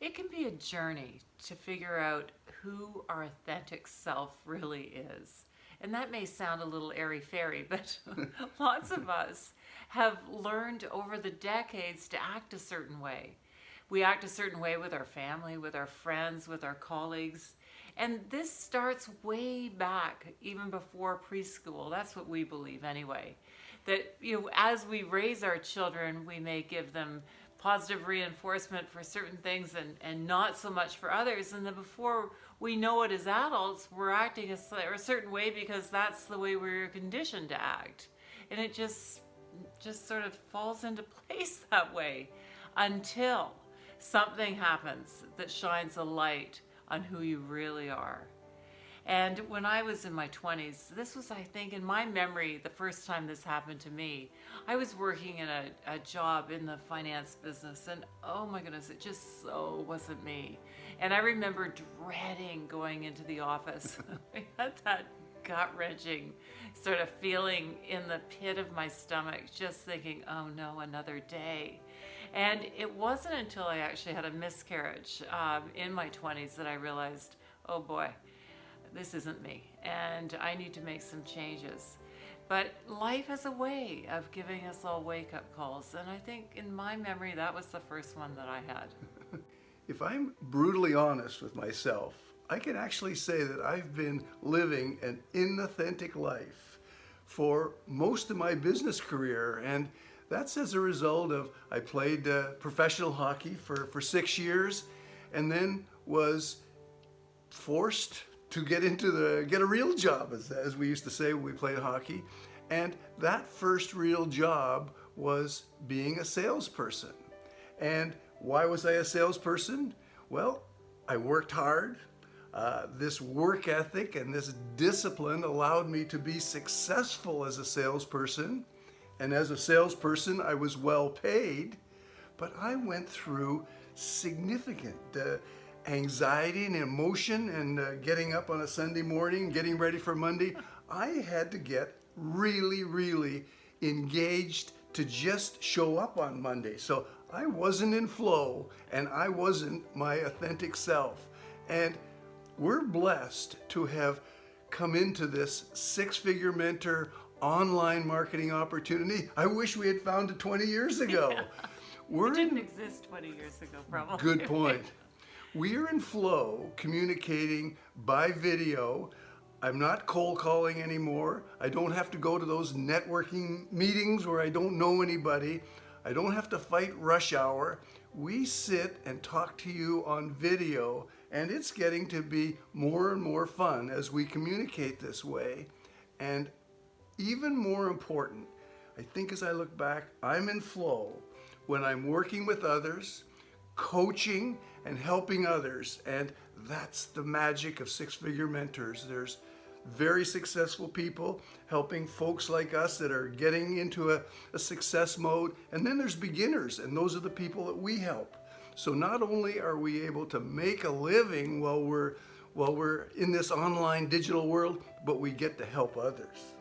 It can be a journey to figure out who our authentic self really is. And that may sound a little airy-fairy, but lots of us have learned over the decades to act a certain way. We act a certain way with our family, with our friends, with our colleagues. And this starts way back, even before preschool. That's what we believe anyway. That, as we raise our children, we may give them positive reinforcement for certain things and not so much for others. And then before we know it as adults, we're acting a certain way because that's the way we're conditioned to act. And it just sort of falls into place that way until something happens that shines a light on who you really are. And when I was in my 20s, this was, I think, in my memory, the first time this happened to me. I was working in a job in the finance business, and oh my goodness, it just so wasn't me. And I remember dreading going into the office. I had that gut-wrenching sort of feeling in the pit of my stomach, just thinking, oh no, another day. And it wasn't until I actually had a miscarriage in my 20s that I realized, oh boy, this isn't me, and I need to make some changes. But life has a way of giving us all wake-up calls, and I think in my memory that was the first one that I had. If I'm brutally honest with myself, I can actually say that I've been living an inauthentic life for most of my business career, and that's as a result of I played professional hockey for 6 years and then was forced to get a real job, as we used to say when we played hockey. And that first real job was being a salesperson. And why was I a salesperson? Well, I worked hard. This work ethic and this discipline allowed me to be successful as a salesperson. And as a salesperson, I was well paid, but I went through significant anxiety and emotion and getting up on a Sunday morning, getting ready for Monday. I had to get really, really engaged to just show up on Monday. So I wasn't in flow and I wasn't my authentic self. And we're blessed to have come into this six-figure mentor online marketing opportunity. I wish we had found it 20 years ago. Yeah. It didn't exist 20 years ago, probably. Good point. We are in flow, communicating by video. I'm not cold calling anymore. I don't have to go to those networking meetings where I don't know anybody. I don't have to fight rush hour. We sit and talk to you on video, and it's getting to be more and more fun as we communicate this way. And even more important, I think as I look back, I'm in flow when I'm working with others, coaching and helping others. And that's the magic of six-figure mentors. There's very successful people helping folks like us that are getting into a success mode. And then there's beginners, and those are the people that we help. So not only are we able to make a living while we're in this online digital world, but we get to help others.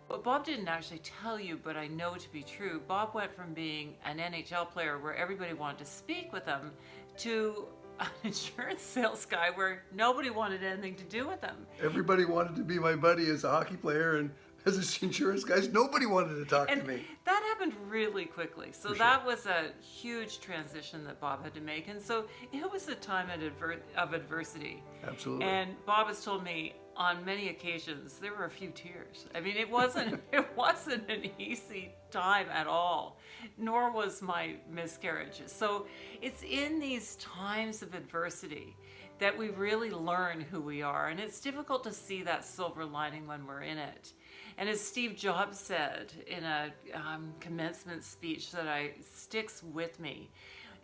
Well, Bob didn't actually tell you, but I know to be true. Bob went from being an NHL player where everybody wanted to speak with him to an insurance sales guy where nobody wanted anything to do with him. Everybody wanted to be my buddy as a hockey player, and as insurance guys, nobody wanted to talk to me. That happened really quickly. So that was a huge transition that Bob had to make. And so it was a time of adversity. Absolutely. And Bob has told me on many occasions there were a few tears. I mean, it wasn't an easy time at all, nor was my miscarriage. So it's in these times of adversity that we really learn who we are. And it's difficult to see that silver lining when we're in it. And as Steve Jobs said in a commencement speech that sticks with me,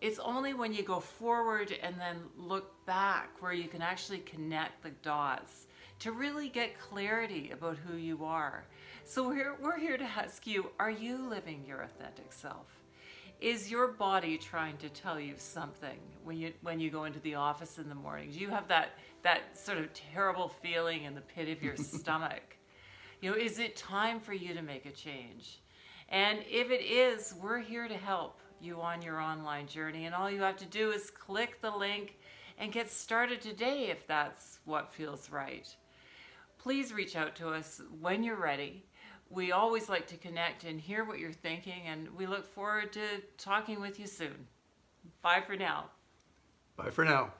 it's only when you go forward and then look back where you can actually connect the dots to really get clarity about who you are. So we're here to ask you, are you living your authentic self? Is your body trying to tell you something when you go into the office in the morning? Do you have that sort of terrible feeling in the pit of your stomach? Is it time for you to make a change? And if it is, we're here to help. you on your online journey. And all you have to do is click the link and get started today if that's what feels right. Please reach out to us when you're ready. We always like to connect and hear what you're thinking, and we look forward to talking with you soon. Bye for now. Bye for now.